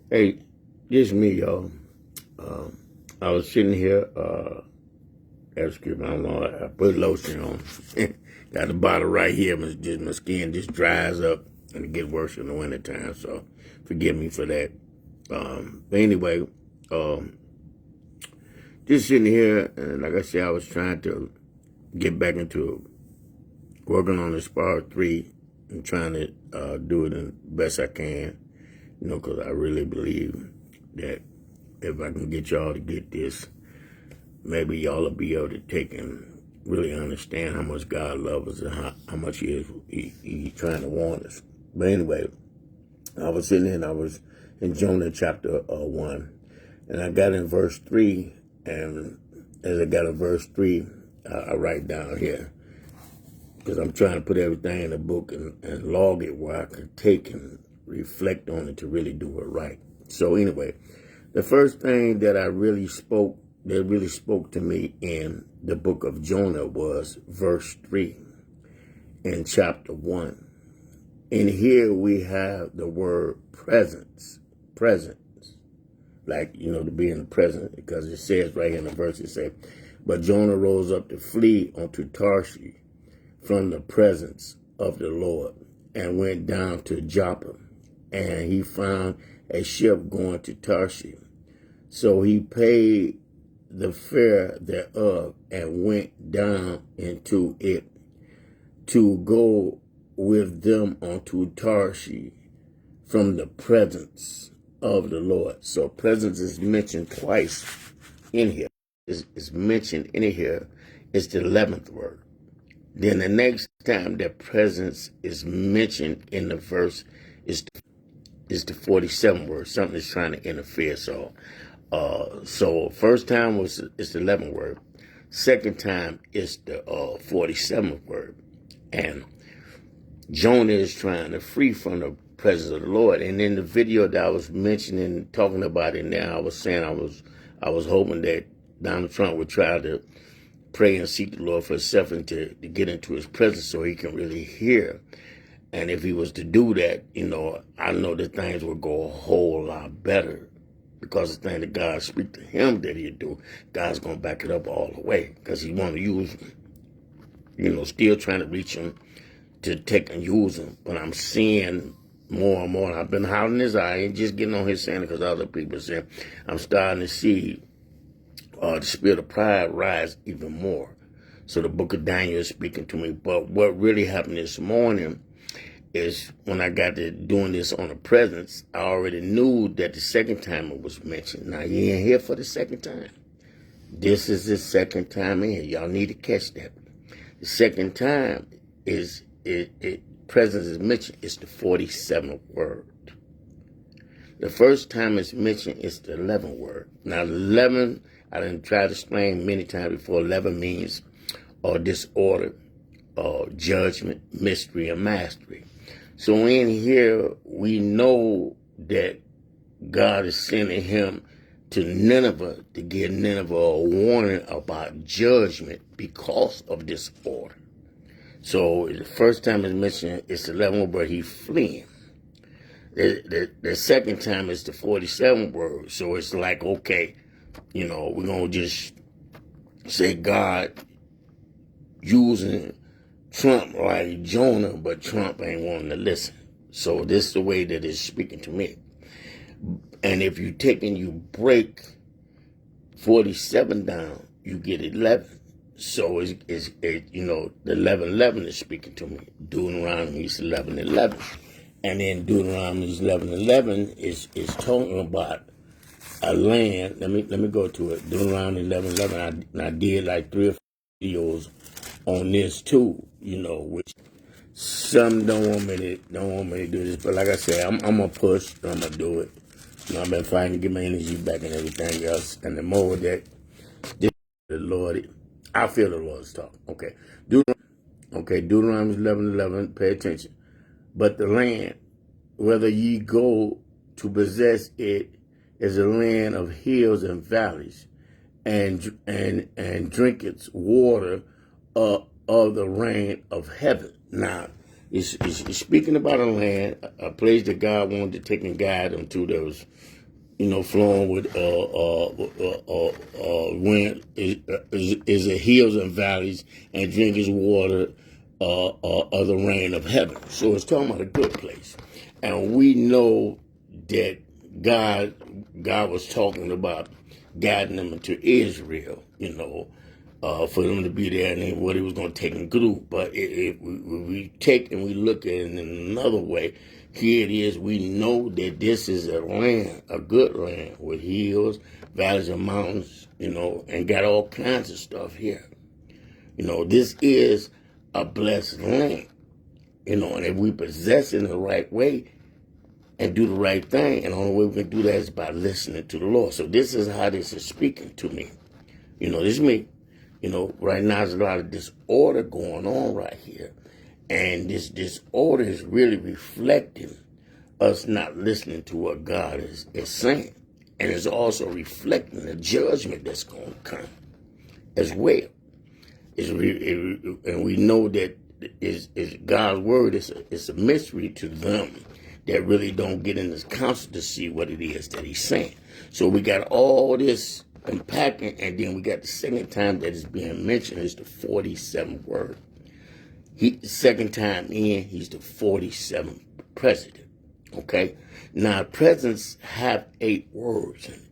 Hey, this me, y'all. I was sitting here, excuse me, I don't know, I put lotion on. Got the bottle right here, my skin just dries up and it gets worse in the wintertime, so forgive me for that. But anyway, um, just sitting here, and like I said, I was trying to get back into working on the Spar 3 and trying to do it the best I can, because I really believe that if I can get y'all to get this, maybe y'all will be able to take and really understand how much God loves us and how much He trying to warn us. But anyway, I was sitting there and I was in Jonah chapter 1, and I got in verse 3, and as I got in verse 3, I write down here, because I'm trying to put everything in the book and log it where I can take and reflect on it to really do it right. So anyway, the first thing that really spoke to me in the book of Jonah was verse 3 in chapter 1. And here we have the word presence, like, to be in the present, because it says right here in the verse, it says, but Jonah rose up to flee unto Tarshish from the presence of the Lord and went down to Joppa, and he found a ship going to Tarshish. So he paid the fare thereof and went down into it to go with them unto Tarshish from the presence of the Lord. So presence is mentioned twice in here. It's mentioned in here. It's the 11th word. Then the next time that presence is mentioned in the verse is the 47th word. Something is trying to interfere. So first time it's the 11th word. Second time is the 47th word. And Jonah is trying to free from the presence of the Lord. And in the video that I was mentioning, talking about it now, I was saying I was hoping that Donald Trump would try to pray and seek the Lord for himself and to get into his presence so he can really hear. And if he was to do that, I know that things would go a whole lot better, because the thing that God speak to him that he'd do, God's going to back it up all the way, because he want to use him, still trying to reach him to take and use him. But I'm seeing more and more, and I've been hollering his eye, and just getting on his saying because other people say, I'm starting to see the spirit of pride rise even more. So the book of Daniel is speaking to me. But what really happened this morning is when I got to doing this on the presence, I already knew that the second time it was mentioned. Now, you ain't here for the second time. This is the second time in here. Y'all need to catch that. The second time is presence is mentioned. It's the 47th word. The first time it's mentioned is the 11th word. Now, 11, I didn't try to explain many times before. 11 means disorder, judgment, mystery, and mastery. So in here, we know that God is sending him to Nineveh to give Nineveh a warning about judgment because of disorder. So the first time it's mentioned, it's the 11th word, he's fleeing. The second time is the 47th word. So it's like, okay, we're going to just say God using Trump like Jonah, but Trump ain't wanting to listen. So this is the way that it's speaking to me. And if you take and you break 47 down, you get 11. So the 11:11 is speaking to me. Deuteronomy is 11:11. And then Deuteronomy 11:11 is talking about a land. Let me go to it. Deuteronomy 11:11. I did like 3 or 4 videos on this too. Which some don't want me to do this, but like I said, I'm gonna push. I'm gonna do it. I've been fighting to get my energy back and everything else. And the more that the Lord, I feel the Lord's talk. Okay, Deuteronomy 11:11. Pay attention. But the land, whether ye go to possess it, is a land of hills and valleys, and drink its water of the rain of heaven. Now, it's speaking about a land, a place that God wanted to take and guide them to. There was flowing with wind is the hills and valleys, and drink his water of the rain of heaven. So it's talking about a good place, and we know that God was talking about guiding them into Israel, for them to be there and what he was going to take them through. But if we take and we look at it in another way, here it is. We know that this is a land, a good land with hills, valleys, and mountains, and got all kinds of stuff here. This is a blessed land, and if we possess it in the right way and do the right thing, and the only way we can do that is by listening to the Lord. So this is how this is speaking to me. This is me. Right now there's a lot of disorder going on right here. And this disorder is really reflecting us not listening to what God is saying. And it's also reflecting the judgment that's going to come as well. And we know that is God's word is a mystery to them that really don't get in his counsel to see what it is that he's saying. So we got all this unpacking, and then we got the second time that is being mentioned is the 47th word. Second time in, he's the 47th president. Okay? Now, presidents have 8 words in it.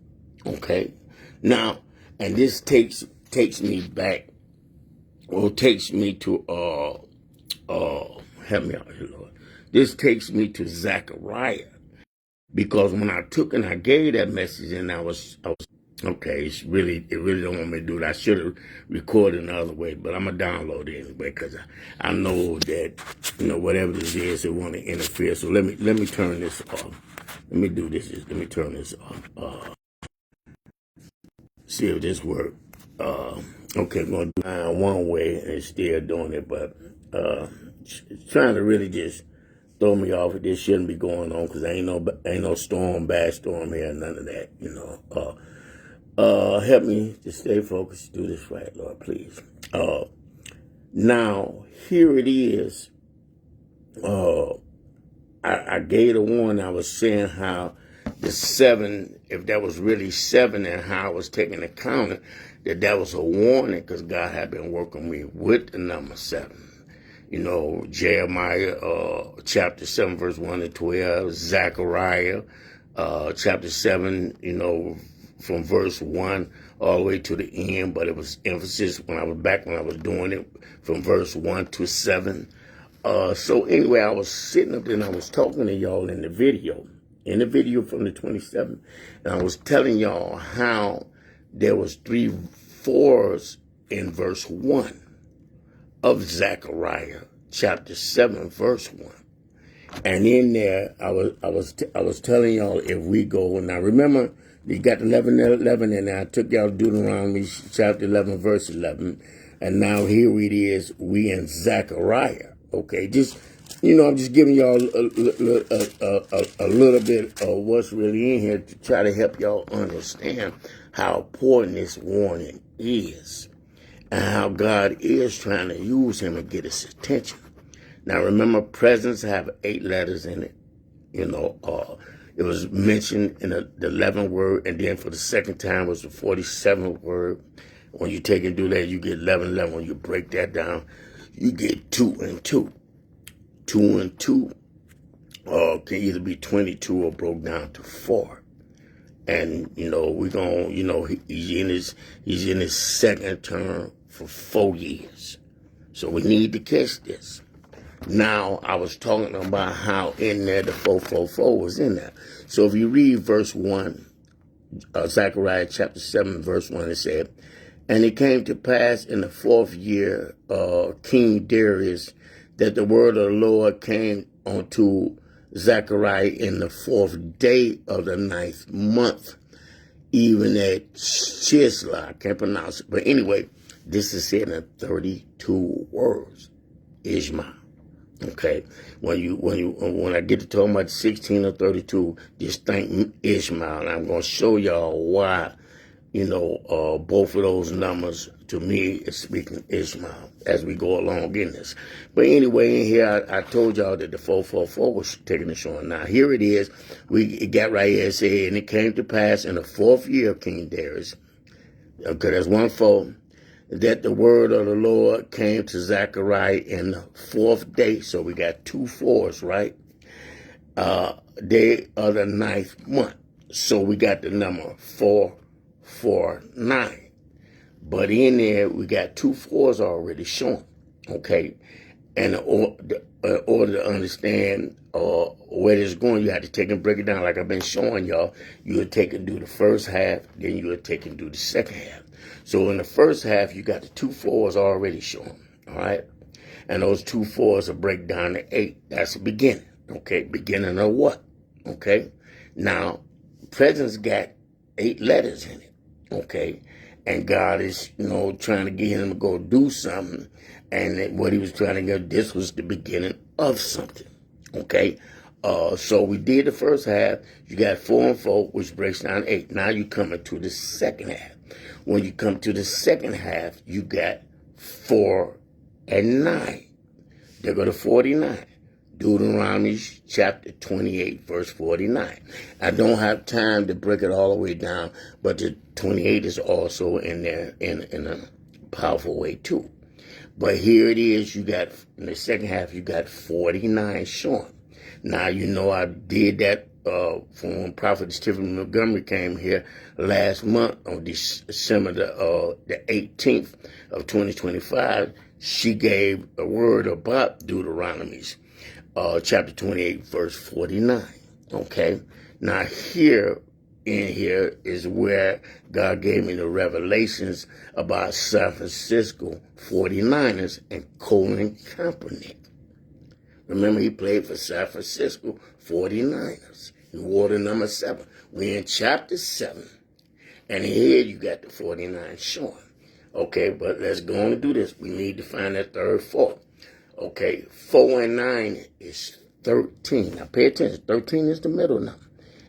Okay? Now, and this takes me back, or takes me to, help me out here, Lord. This takes me to Zechariah. Because when I took and I gave that message, and I was okay, it really don't want me to do it. I should have recorded another way, but I'm going to download it anyway, because I know that, whatever this is, it want to interfere. So let me turn this off. Let me do this. Let me turn this off. See if this works. Okay, I'm going to do it one way, and it's still doing it, but trying to really just throw me off. This shouldn't be going on, because ain't no bad storm here, none of that, help me to stay focused, do this right, Lord, please. Now, here it is. I gave a warning. I was saying how the 7, if that was really 7, and how I was taking account that was a warning, because God had been working me with the number 7. Jeremiah chapter 7, verse 1 to 12, Zechariah chapter 7, from verse 1 all the way to the end, but it was emphasis when I was doing it from verse 1 to 7. So anyway, I was sitting up there and I was talking to y'all in the video from the 27th, and I was telling y'all how there was 3 4s in verse 1 of Zechariah chapter 7, verse 1. And in there, I was telling y'all, if we go, now remember, you got 11, and I took y'all to Deuteronomy chapter 11, verse 11, and now here it is, we in Zechariah. Okay, just, I'm just giving y'all a little bit of what's really in here to try to help y'all understand how important this warning is, and how God is trying to use him and get his attention. Now, remember, presents have 8 letters in it. It was mentioned in the 11th word, and then for the second time was the 47th word. When you take and do that, you get 11. When you break that down, you get 2 and 2. 2 and 2 can either be 22 or broke down to 4. And, we're going to, he's in his second term for 4 years. So we need to catch this. Now, I was talking about how in there the 444 was in there. So if you read verse 1, Zechariah chapter 7, verse 1, it said, "And it came to pass in the 4th year of King Darius that the word of the Lord came unto Zechariah in the 4th day of the 9th month, even at Chisla." I can't pronounce it. But anyway, this is said in 32 words. Ishmael. Okay, when I get to talking about 16 or 32, just think Ishmael, and I'm going to show y'all why both of those numbers to me is speaking Ishmael as we go along in this. But anyway, in here, I told y'all that the 444 was taking the showing. Now, here it is. It got right here. It said, and it came to pass in the 4th year of King Darius, okay, that's 1-4, that the word of the Lord came to Zechariah in the 4th day. So we got 2 4s, right? Day of the 9th month. So we got the number 449. But in there, we got 2 4s already shown, okay? And in order to understand where it's going, you have to take and break it down. Like I've been showing y'all, you would take and do the first half, then you would take and do the second half. So in the first half, you got the 2 4s already shown, all right? And those 2 4s will break down to 8. That's the beginning, okay? Beginning of what, okay? Now, presence got 8 letters in it, okay? And God is, trying to get him to go do something. And what he was trying to get, this was the beginning of something, okay? So we did the first half. You got 4 and 4, which breaks down 8. Now you come into the second half. When you come to the second half, you got 4 and 9. There go to 49. Deuteronomy chapter 28, verse 49. I don't have time to break it all the way down, but the 28 is also in there in a powerful way too. But here it is, you got, in the second half, you got 49 showing. Now, I did that from when Prophetess Tiffany Montgomery came here last month on December the 18th of 2025. She gave a word about Deuteronomy's chapter 28, verse 49. Okay? Now in here is where God gave me the revelations about San Francisco 49ers and Colin Kaepernick. Remember, he played for San Francisco 49ers. He wore the number 7. We're in chapter 7. And here you got the 49 showing. Okay, but let's go on and do this. We need to find that third 4. Okay, 4 and 9 is 13. Now pay attention. 13 is the middle number.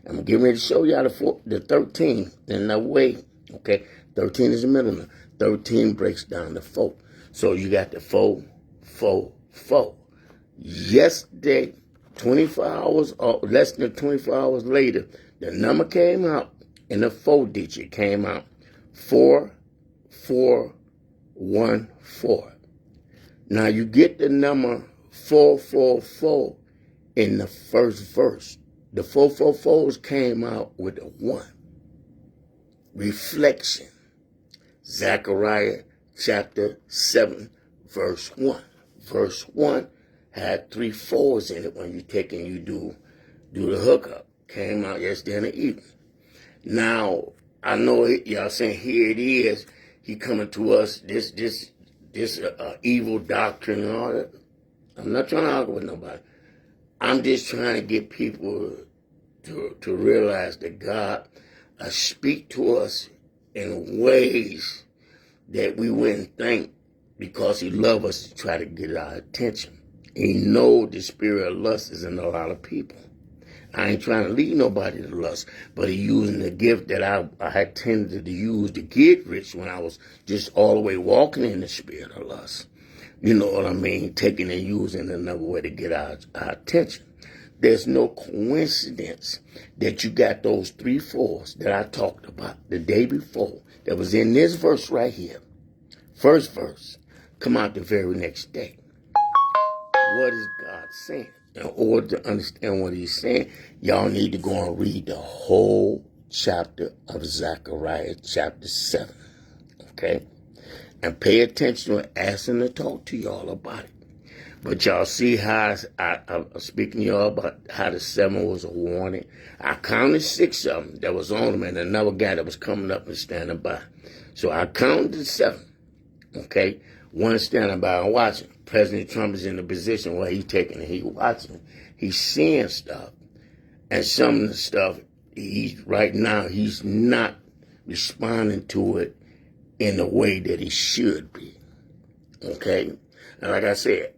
I'm getting ready to show y'all the 13 in the way. Okay, 13 is the middle number. 13 breaks down to 4. So you got the 4, 4, 4. Yesterday, 24 hours or less than 24 hours later, the number came out and the 4 digit came out. 4, 4, 1, 4. Now you get the number 444 in the first verse. The 444s came out with a 1. Reflection. Zechariah chapter 7, verse 1. Verse 1 had 3 4s in it when you take and you do the hookup. Came out yesterday in the evening. Now, I know y'all saying here it is. He coming to us, this evil doctrine and all that. I'm not trying to argue with nobody. I'm just trying to get people to realize that God speak to us in ways that we wouldn't think, because he loves us to try to get our attention. He know the spirit of lust is in a lot of people. I ain't trying to lead nobody to lust, but he using the gift that I had tended to use to get rich when I was just all the way walking in the spirit of lust. You know what I mean? Taking and using another way to get our attention. There's no coincidence that you got those 3 4s that I talked about the day before that was in this verse right here. First verse, come out the very next day. What is God saying? In order to understand what he's saying, y'all need to go and read the whole chapter of Zechariah, chapter 7. Okay? And pay attention to asking to talk to y'all about it. But y'all see how I'm speaking to y'all about how the 7 was a warning. I counted 6 of them that was on them and another guy that was coming up and standing by. So I counted 7. Okay? One standing by and watching. President Trump is in a position where he's taking it, he's watching, he's seeing stuff. And some of the stuff, right now, he's not responding to it in the way that he should be. Okay? And like I said,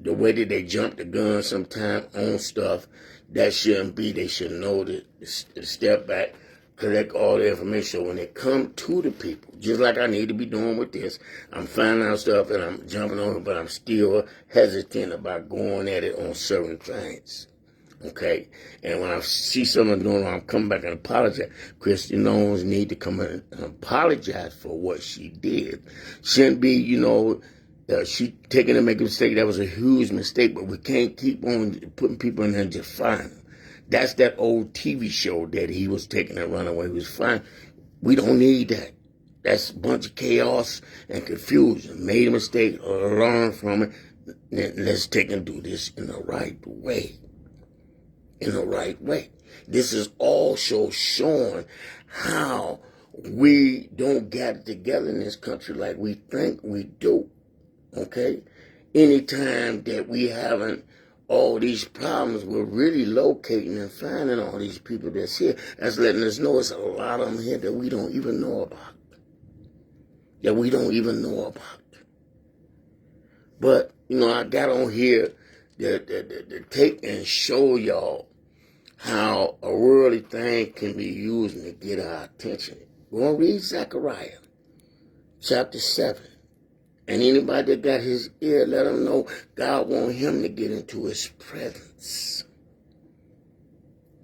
the way that they jump the gun sometimes on stuff, that shouldn't be. They should know to step back, collect all the information. So when it come to the people, just like I need to be doing with this, I'm finding out stuff and I'm jumping on it, but I'm still hesitant about going at it on certain things. Okay? And when I see something going on, I'm coming back and apologize. Christy Knowles need to come in and apologize for what she did. Shouldn't be, she taking and making a mistake. That was a huge mistake, but we can't keep on putting people in there and just fine them. That's that old TV show that he was taking and running away. He was fine. We don't need that. That's a bunch of chaos and confusion. Made a mistake, learn from it. Then let's take and do this in the right way. In the right way. This is also showing how we don't get it together in this country like we think we do. Okay? Anytime that we haven't all these problems, we're really locating and finding all these people that's here. That's letting us know it's a lot of them here that we don't even know about. That we don't even know about. But, I got on here to take and show y'all how a worldly thing can be used to get our attention. We're going to read Zechariah chapter 7. And anybody that got his ear, let him know God wants him to get into his presence.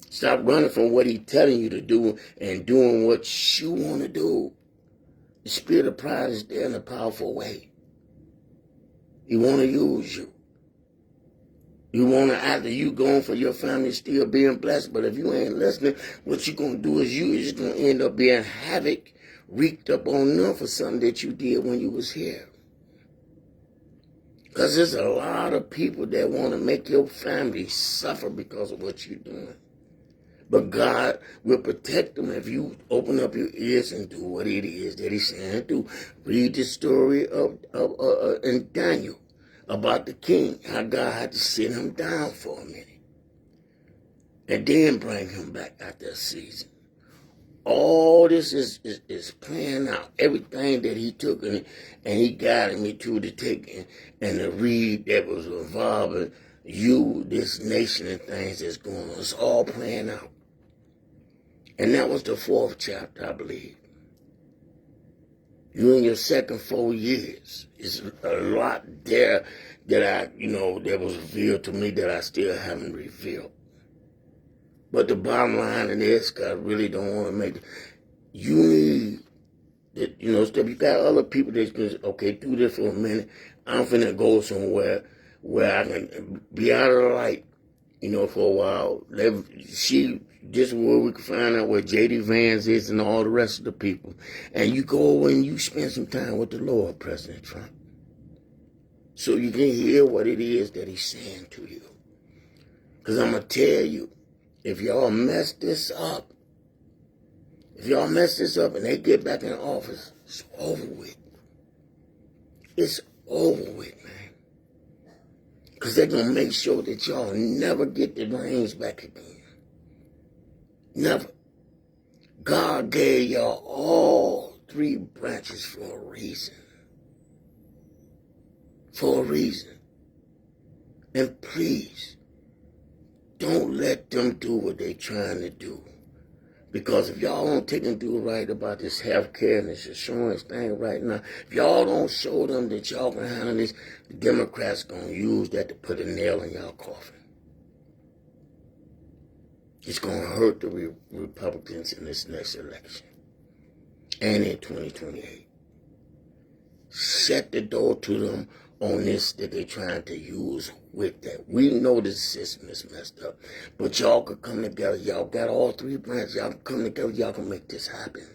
Stop running from what he's telling you to do and doing what you want to do. The spirit of pride is there in a powerful way. He want to use you. You want to, after you going for your family, still being blessed. But if you ain't listening, what you going to do is you just going to end up being havoc wreaked up on them for something that you did when you was here. Because there's a lot of people that want to make your family suffer because of what you're doing. But God will protect them if you open up your ears and do what it is that he's saying to do. Read the story of in Daniel about the king, how God had to sit him down for a minute and then bring him back after a season. All this is playing out. Everything that he took and he guided me to take and to read that was involving you, this nation, and things that's going on. It's all playing out. And that was the 4th chapter, I believe. You in your second 4 years. It's a lot there that that was revealed to me that I still haven't revealed. But the bottom line in this, God really don't want to make it. You need that, stuff. You got other people that's going to, okay, do this for a minute. I'm finna go somewhere where I can be out of the light, for a while. This is where we can find out where J.D. Vance is and all the rest of the people. And you go and you spend some time with the Lord, President Trump. So you can hear what it is that he's saying to you. Because I'm going to tell you, if y'all mess this up, and they get back in office, it's over with. It's over with, man. Because they're going to make sure that y'all never get the reins back again. Never. God gave y'all all 3 branches for a reason. For a reason. And please, don't let them do what they're trying to do. Because if y'all don't take and do right about this health care and this insurance thing right now, if y'all don't show them that y'all can handle this, the Democrats going to use that to put a nail in y'all coffin. It's going to hurt the Republicans in this next election. And in 2028. Shut the door to them on this that they're trying to use with that. We know the system is messed up. But y'all could come together. Y'all got all 3 branches. Y'all can come together. Y'all can make this happen.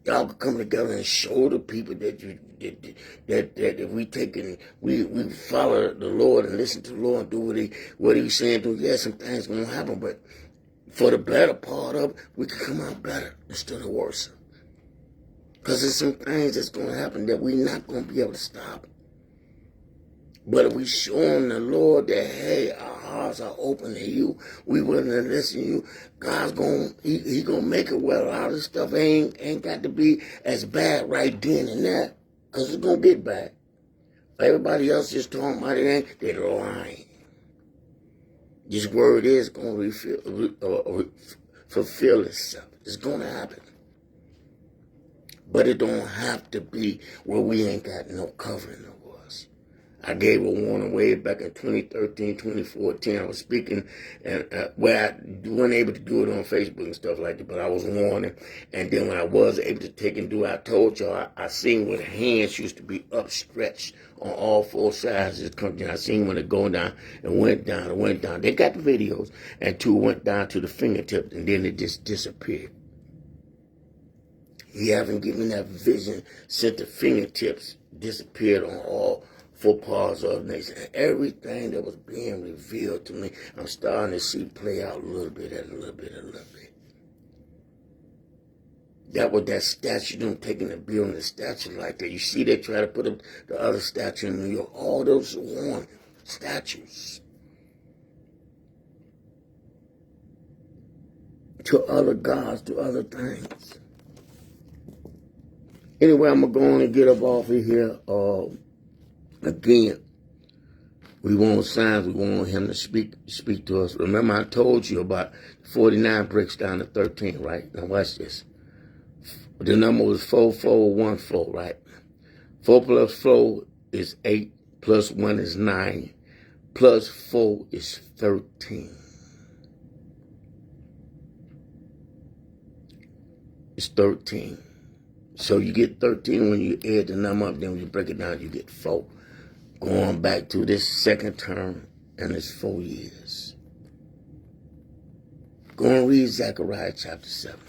Y'all can come together and show the people that if we take and we follow the Lord and listen to the Lord and do what he's saying to, yeah, some things gonna happen, but for the better part of it, we can come out better instead of worse. Because there's some things that's gonna happen that we're not gonna be able to stop. But if we show them the Lord that, hey, our hearts are open to you, we willing to listen to you, God's going he gonna make it well. All this stuff ain't got to be as bad right then and there, because it's gonna get bad. Everybody else just talking about it, they're lying. This word is gonna fulfill itself. It's going to happen. But it don't have to be where we ain't got no covering over us. I gave a warning way back in 2013, 2014. I was speaking, and where I wasn't able to do it on Facebook and stuff like that, but I was warning. And then when I was able to take and do it, I told y'all, I seen where the hands used to be upstretched on all four sides of the country. I seen when it going down and went down and went down. They got the videos, and two went down to the fingertips, and then it just disappeared. He haven't given that vision since the fingertips disappeared on all four paws of the nation. And everything that was being revealed to me, I'm starting to see play out a little bit at a little bit at a little bit. That was that statue, them taking the building the statue like that. You see they try to put up the other statue in New York. All those warning statues to other gods, to other things. Anyway, I'm going to go on and get up off of here. Again, we want signs. We want him to speak to us. Remember, I told you about 49 breaks down to 13, right? Now watch this. The number was 4414, right? 4 plus 4 is 8, plus 1 is 9, plus 4 is 13. It's 13. So you get 13 when you add the number up, then when you break it down, you get 4. Going back to this second term, and it's 4 years. Go and read Zechariah chapter 7.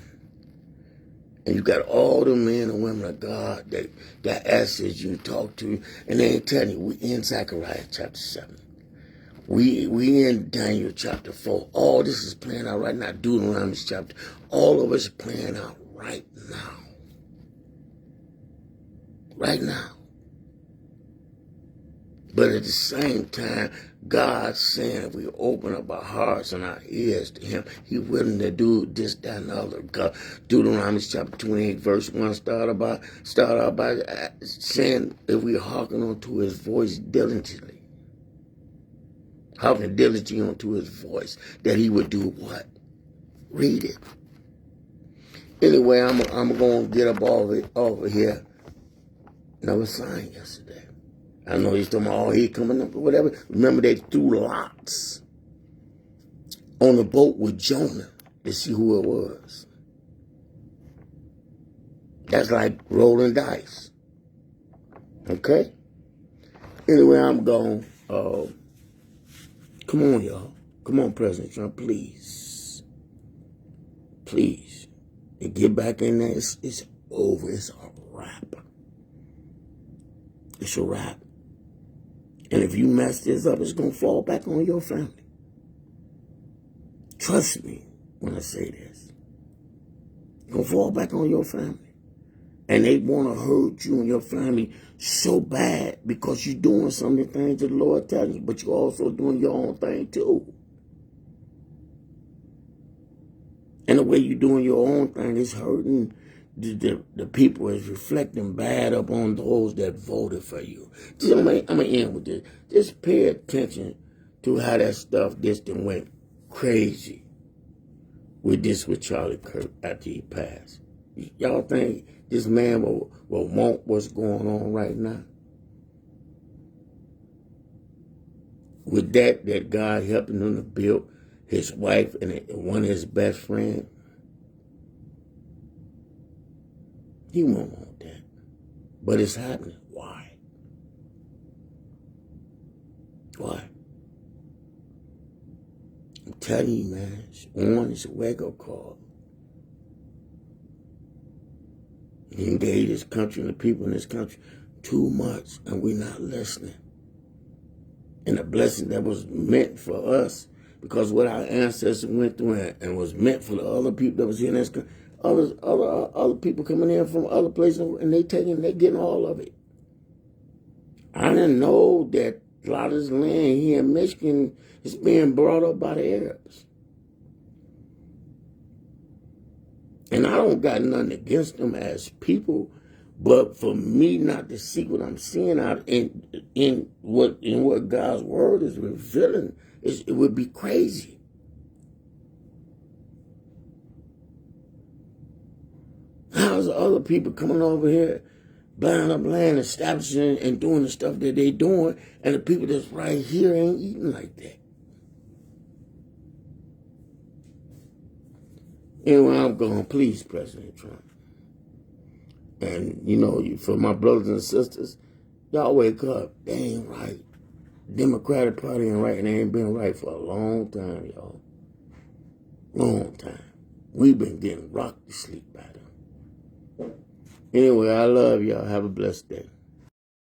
And you got all the men and women of God that got answers you talk to, and they ain't telling you. We in Zechariah chapter 7. We in Daniel chapter 4. All this is playing out right now. Deuteronomy chapter. All of us is playing out right now. Right now. But at the same time, God's saying if we open up our hearts and our ears to him, he's willing to do this, that, and the other. God, Deuteronomy chapter 28, verse 1 start out by saying if we hearken unto his voice diligently. Hearken diligently unto his voice, that he would do what? Read it. Anyway, I'm going to get up over here. Never signed yesterday. I know he's talking about, he coming up or whatever. Remember, they threw lots on the boat with Jonah to see who it was. That's like rolling dice. Okay? Anyway, I'm gone. Come on, y'all. Come on, President Trump, please. Please. And get back in there. It's over. It's a wrap. It's a wrap. And if you mess this up, it's going to fall back on your family. Trust me when I say this. It's going to fall back on your family. And they want to hurt you and your family so bad because you're doing some of the things that the Lord tells you, but you're also doing your own thing too. And the way you're doing your own thing is hurting the people, is reflecting bad upon those that voted for you. I'm going to end with this. Just pay attention to how that stuff just went crazy with Charlie Kirk after he passed. Y'all think this man will want what's going on right now? With that God helping him to build his wife and one of his best friends, he won't want that. But it's happening. Why? Why? I'm telling you, man, it's a wake-up call. He engaged this country and the people in this country too much, and we're not listening. And the blessing that was meant for us, because what our ancestors went through and was meant for the other people that was in this country, other people coming in from other places, and they getting all of it. I didn't know that a lot of this land here in Michigan is being brought up by the Arabs. And I don't got nothing against them as people, but for me not to see what I'm seeing out in what God's word is revealing, it would be crazy. tons of other people coming over here, buying up land, establishing and doing the stuff that they doing, and the people that's right here ain't eating like that. Anyway, I'm going, please, President Trump. And, you know, for my brothers and sisters, y'all wake up. They ain't right. Democratic Party ain't right, and they ain't been right for a long time, y'all. Long time. We've been getting rocked to sleep by them. Anyway, I love y'all. Have a blessed day.